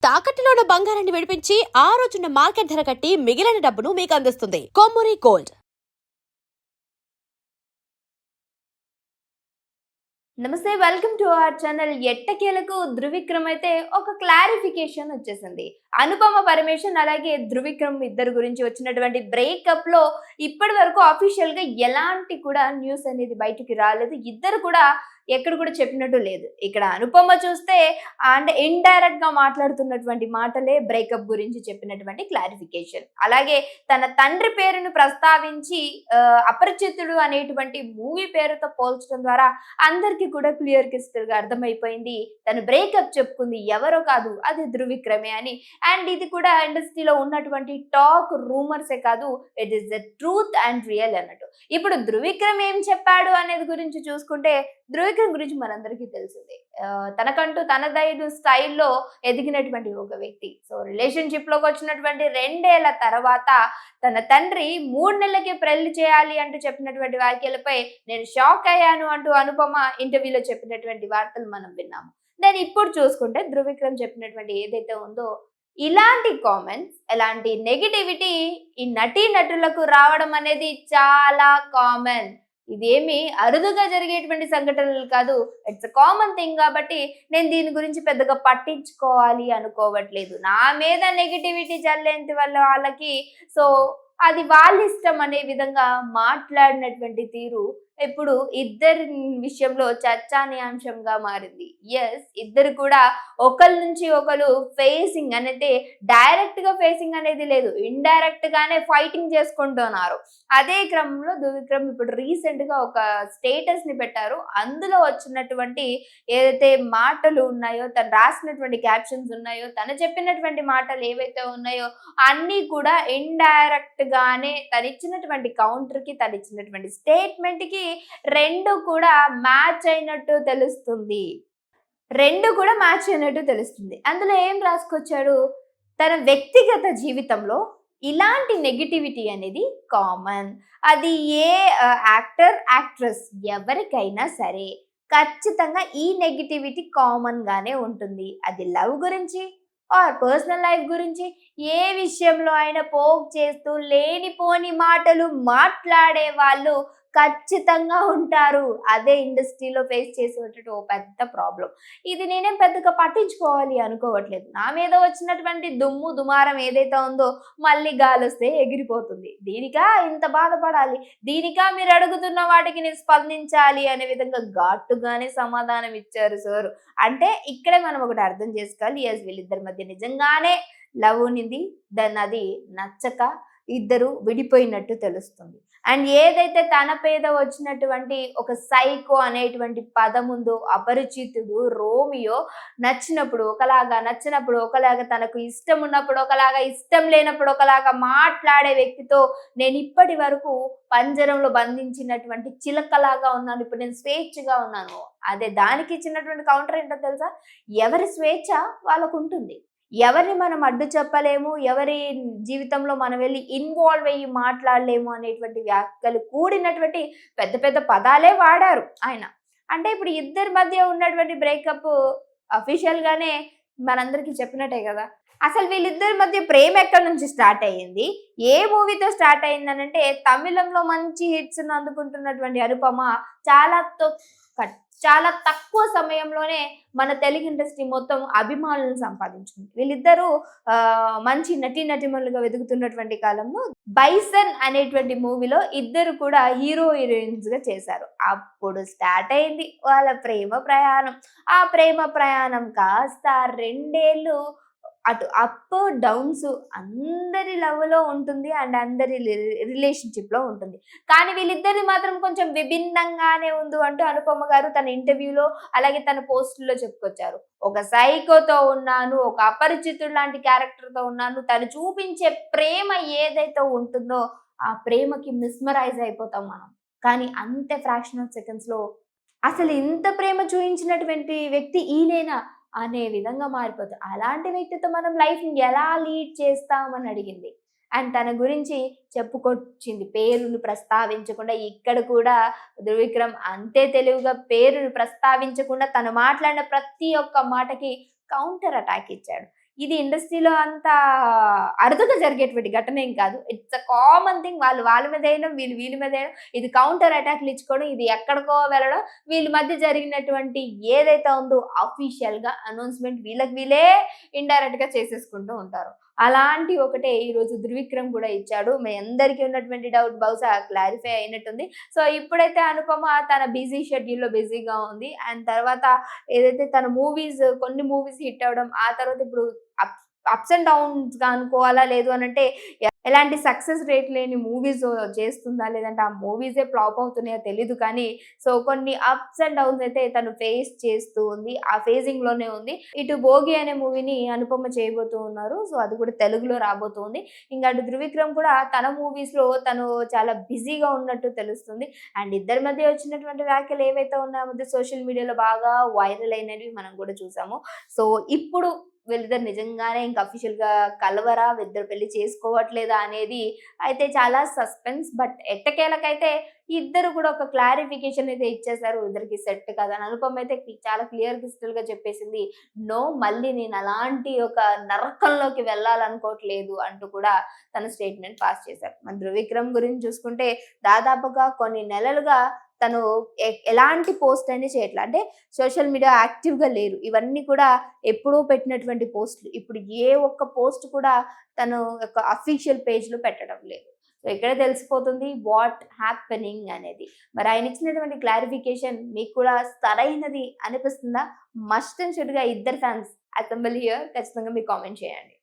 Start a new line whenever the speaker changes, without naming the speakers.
తాకట్టులో ఉన్న బంగారాన్ని విడిపించి ఆ రోజున్న మార్కెట్ ధర కట్టి మిగిలిన డబ్బును మీకు అందిస్తుంది కొమ్మూరి గోల్డ్.
నమస్తే, వెల్కమ్ టు అవర్ ఛానల్. ఎట్టకేలకు ధృవిక్రమ్ అయితే ఒక క్లారిఫికేషన్ వచ్చేసింది. అనుపమ పరమేశ్వరన్ అలాగే ధృవిక్రమ్ ఇద్దరు గురించి వచ్చినటువంటి బ్రేకప్ లో ఇప్పటి వరకు అఫీషియల్ గా ఎలాంటి కూడా న్యూస్ అనేది బయటికి రాలేదు. ఇద్దరు కూడా ఎక్కడ కూడా చెప్పినట్టు లేదు. ఇక్కడ అనుపమ చూస్తే అంటే ఇండైరెక్ట్ గా మాట్లాడుతున్నటువంటి మాటలే బ్రేకప్ గురించి చెప్పినటువంటి క్లారిఫికేషన్. అలాగే తన తండ్రి పేరును ప్రస్తావించి అపరిచితుడు అనేటువంటి మూవీ పేరుతో పోల్చడం ద్వారా అందరికీ కూడా క్లియర్ క్రిస్టల్ గా అర్థమైపోయింది. తను బ్రేకప్ చెప్పుకుంది ఎవరో కాదు, అది ధృవిక్రమే అని. అండ్ ఇది కూడా ఇండస్ట్రీలో ఉన్నటువంటి టాక్ రూమర్సే కాదు, it is the truth and real అన్నట్టు. ఇప్పుడు ధృవిక్రమ్ ఏం చెప్పాడు అనేది గురించి చూసుకుంటే, ధృవిక్రమ్ గురించి మనందరికీ తెలిసిందే. తనకంటూ తనదైన స్టైల్లో ఎదిగినటువంటి ఒక వ్యక్తి. సో రిలేషన్షిప్ లోకి వచ్చినటువంటి 2 ఏళ్ల తర్వాత తన తండ్రి 3 నెలలకి పెళ్లి చేయాలి అంటూ చెప్పినటువంటి వ్యాఖ్యలపై నేను షాక్ అయ్యాను అంటూ అనుపమ ఇంటర్వ్యూలో చెప్పినటువంటి వార్తలు మనం విన్నాము. దాన్ని ఇప్పుడు చూసుకుంటే ధృవిక్రమ్ చెప్పినటువంటి ఏదైతే ఉందో, ఇలాంటి కామెంట్స్, ఎలాంటి నెగిటివిటీ ఈ నటీనటులకు రావడం అనేది చాలా కామన్. ఇదేమి అరుదుగా జరిగేటువంటి సంఘటనలు కాదు, ఇట్స్ కామన్ థింగ్. కాబట్టి నేను దీని గురించి పెద్దగా పట్టించుకోవాలి అనుకోవట్లేదు. నా మీద నెగిటివిటీ చల్లేంటి వల్ల వాళ్ళకి, సో అది వాళ్ళ ఇష్టం అనే విధంగా మాట్లాడినటువంటి తీరు ఇప్పుడు ఇద్దరి విషయంలో చర్చానీయాంశంగా మారింది. ఎస్, ఇద్దరు కూడా ఒకరి నుంచి ఒకరు ఫేసింగ్ అనేది, డైరెక్ట్ గా ఫేసింగ్ అనేది లేదు, ఇండైరెక్ట్ గానే ఫైటింగ్ చేసుకుంటున్నారు. అదే క్రమంలో ధృవిక్రమ్ ఇప్పుడు రీసెంట్ గా ఒక స్టేటస్ ని పెట్టారు. అందులో వచ్చినటువంటి ఏదైతే మాటలు ఉన్నాయో, తను రాసినటువంటి క్యాప్షన్స్ ఉన్నాయో, తను చెప్పినటువంటి మాటలు ఏవైతే ఉన్నాయో అన్నీ కూడా ఇండైరెక్ట్ గానే తను ఇచ్చినటువంటి కౌంటర్ కి, తను ఇచ్చినటువంటి స్టేట్మెంట్ కి రెండు కూడా మ్యాచ్ అయినట్టు తెలుస్తుంది. అందులో ఏం రాసుకొచ్చాడు, తన వ్యక్తిగత జీవితంలో ఇలాంటి నెగిటివిటీ అనేది కామన్. అది ఏ యాక్టర్, యాక్ట్రెస్ ఎవరికైనా సరే ఖచ్చితంగా ఈ నెగిటివిటీ కామన్ గానే ఉంటుంది. అది లవ్ గురించి ఆర్ పర్సనల్ లైఫ్ గురించి, ఏ విషయంలో అయినా పోక్ చేస్తూ లేనిపోని మాటలు మాట్లాడే వాళ్ళు ఖచ్చితంగా ఉంటారు. అదే ఇండస్ట్రీలో ఫేస్ చేసేటట్టు ఓ పెద్ద ప్రాబ్లం. ఇది నేనేం పెద్దగా పట్టించుకోవాలి అనుకోవట్లేదు. నా మీద వచ్చినటువంటి దుమ్ము దుమారం ఏదైతే ఉందో మళ్ళీ గాలొస్తే ఎగిరిపోతుంది. దీనికా ఇంత బాధపడాలి, దీనికా మీరు అడుగుతున్న వాటికి నేను స్పందించాలి అనే విధంగా ఘాటుగానే సమాధానం ఇచ్చారు సార్. అంటే ఇక్కడే మనం ఒకటి అర్థం చేసుకోవాలి, ఎస్ వీళ్ళిద్దరి మధ్య నిజంగానే లవ్ ఉన్నింది, దాన్ని అది నచ్చక ఇద్దరు విడిపోయినట్టు తెలుస్తుంది. అండ్ ఏదైతే తన పేద వచ్చినటువంటి ఒక సైకో అనేటువంటి పదం ఉందో, అపరిచితుడు, రోమియో, నచ్చినప్పుడు ఒకలాగా, నచ్చినప్పుడు ఒకలాగా, తనకు ఇష్టం ఉన్నప్పుడు ఒకలాగా, ఇష్టం లేనప్పుడు ఒకలాగా మాట్లాడే వ్యక్తితో నేను ఇప్పటి వరకు పంజరంలో బంధించినటువంటి చిలకలాగా ఉన్నాను, ఇప్పుడు నేను స్వేచ్ఛగా ఉన్నాను. అదే దానికి ఇచ్చినటువంటి కౌంటర్ ఏంటో తెలుసా, ఎవరి స్వేచ్ఛ వాళ్ళకు ఉంటుంది. ఎవరిని మనం అడ్డు చెప్పలేము, ఎవరి జీవితంలో మనం వెళ్ళి ఇన్వాల్వ్ అయ్యి మాట్లాడలేము అనేటువంటి వ్యాఖ్యలు కూడినటువంటి పెద్ద పెద్ద పదాలే వాడారు ఆయన. అంటే ఇప్పుడు ఇద్దరి మధ్య ఉన్నటువంటి బ్రేకప్ అఫీషియల్ గానే మనందరికీ చెప్పినట్టే కదా. అసలు వీళ్ళిద్దరి మధ్య ప్రేమ ఎక్కడి నుంచి స్టార్ట్ అయ్యింది, ఏ మూవీతో స్టార్ట్ అయిందనంటే, తమిళంలో మంచి హిట్స్ అందుకుంటున్నటువంటి అనుపమ చాలా తక్కువ సమయంలోనే మన తెలుగు ఇండస్ట్రీ మొత్తం అభిమానులను సంపాదించుకుంది. వీళ్ళిద్దరూ మంచి నటీనటులుగా వెతుకుతున్నటువంటి కాలంలో బైసన్ అనేటువంటి మూవీలో ఇద్దరు కూడా హీరో హీరోయిన్స్ గా చేశారు. అప్పుడు స్టార్ట్ అయింది వాళ్ళ ప్రేమ ప్రయాణం. ఆ ప్రేమ ప్రయాణం కాస్త 2 ఏళ్ళు అటు అప్ డౌన్స్ అందరి లవ్ లో ఉంటుంది అండ్ అందరి రిలేషన్షిప్ లో ఉంటుంది. కానీ వీళ్ళిద్దరిది మాత్రం కొంచెం విభిన్నంగానే ఉంది అంటూ అనుపమ గారు తన ఇంటర్వ్యూలో అలాగే తన పోస్టుల్లో చెప్పుకొచ్చారు. ఒక సైకోతో ఉన్నాను, ఒక అపరిచితుడు లాంటి క్యారెక్టర్ తో ఉన్నాను, తను చూపించే ప్రేమ ఏదైతే ఉంటుందో ఆ ప్రేమకి మిస్మరైజ్ అయిపోతాం మనం. కానీ అంతే ఫ్రాక్షన్ ఆఫ్ సెకండ్స్ లో అసలు ఇంత ప్రేమ చూపించినటువంటి వ్యక్తి ఈయనేనా అనే విధంగా మారిపోతుంది. అలాంటి వ్యక్తితో మనం లైఫ్ ఎలా లీడ్ చేస్తామని అడిగింది. అండ్ తన గురించి చెప్పుకొచ్చింది, పేరును ప్రస్తావించకుండా. ఇక్కడ కూడా త్రివిక్రమ్ అంతే తెలివిగా పేరును ప్రస్తావించకుండా తను మాట్లాడిన ప్రతి ఒక్క మాటకి కౌంటర్ అటాక్ ఇచ్చాడు. ఇది ఇండస్ట్రీలో అంత అరుదుగా జరిగేటువంటి ఘటన ఏం కాదు. It's a common thing. వాళ్ళు వాళ్ళ మీద వేయడం, వీళ్ళు వీళ్ళ మీద వేయడం, ఇది కౌంటర్ అటాక్‌లు ఇచ్చుకోవడం, ఇది ఎక్కడికో వెళ్ళడం, వీళ్ళ మధ్య జరిగినటువంటి ఏదైతే ఉందో అఫీషియల్‌గా అనౌన్స్‌మెంట్ వీళ్ళకి వీళ్ళే ఇండైరెక్ట్‌గా చేసేసుకుంటూ ఉంటారు. అలాంటి ఒకటే ఈరోజు 'త్రివిక్రమ్' కూడా ఇచ్చాడు. మీ అందరికీ ఉన్నటువంటి డౌట్ బహుశా క్లారిఫై అయినట్టుంది. సో, ఇప్పుడైతే అనుపమ తన బిజీ షెడ్యూల్‌లో బిజీగా ఉంది. అండ్ తర్వాత ఏదైతే తన కొన్ని మూవీస్ హిట్ అవ్వడం, ఆ తర్వాత ఇప్పుడు అప్ అప్స్ అండ్ డౌన్స్‌గా అనుకోవాలా? లేదు అనంటే ఎలాంటి సక్సెస్ రేట్ లేని మూవీస్ చేస్తుందా? లేదంటే ఆ మూవీసే ఫ్లాప్ అవుతున్నాయో తెలీదు కానీ, సో కొన్ని అప్స్ అండ్ డౌన్స్ అయితే తను ఫేస్ చేస్తూ ఉంది. ఆ ఫేజింగ్‌లోనే ఉంది. ఇటు 'భోగి' అనే మూవీని అనుపమ చేయబోతూ ఉన్నారు. సో అది కూడా తెలుగులో రాబోతుంది. ఇంకా అటు 'త్రివిక్రమ్' కూడా తన మూవీస్‌లో తను చాలా బిజీగా ఉన్నట్టు తెలుస్తుంది. అండ్ ఇద్దరి మధ్య వచ్చినటువంటి వ్యాఖ్యలు ఏవైతే ఉన్నాయో ఆ మధ్య సోషల్ మీడియాలో బాగా వైరల్ అయినవి మనం కూడా చూసాము. సో ఇప్పుడు వీళ్ళిద్దరు నిజంగానే ఇంక అఫీషియల్‌గా కలవరా? వీళ్ళిద్దరు పెళ్లి చేసుకోవట్లేదా? అనేది అయితే చాలా సస్పెన్స్. బట్ ఎట్టకేలకైతే ఇద్దరు కూడా ఒక క్లారిఫికేషన్ అయితే ఇచ్చేసారు. ఇద్దరికి సెట్ కాదని. అనుపమ అయితే చాలా క్లియర్ క్రిస్టల్‌గా చెప్పేసింది. నో, మళ్ళీ నేను అలాంటి ఒక నరకంలోకి వెళ్ళాలనుకోవట్లేదు అంటూ కూడా తన స్టేట్మెంట్ పాస్ చేశారు. మన త్రివిక్రమ్ గురించి చూసుకుంటే దాదాపుగా కొన్ని నెలలుగా తను ఎలాంటి పోస్ట్ అని చేయట్ల. అంటే సోషల్ మీడియా యాక్టివ్‌గా లేరు. ఇవన్నీ కూడా ఎప్పుడో పెట్టినటువంటి పోస్ట్‌లు. ఇప్పుడు ఏ ఒక్క పోస్ట్ కూడా తను యొక్క అఫీషియల్ పేజ్‌లో పెట్టడం లేదు. సో ఇక్కడే తెలిసిపోతుంది వాట్ హ్యాపెనింగ్ అనేది. మరి ఆయన ఇచ్చినటువంటి క్లారిఫికేషన్ మీకు కూడా సరైనది అనిపిస్తుందా? మస్ట్ అండ్ షుడ్‌గా ఇద్దరు ఫ్యాన్స్ అసెంబుల్ హియర్ ఖచ్చితంగా మీరు కామెంట్ చేయండి.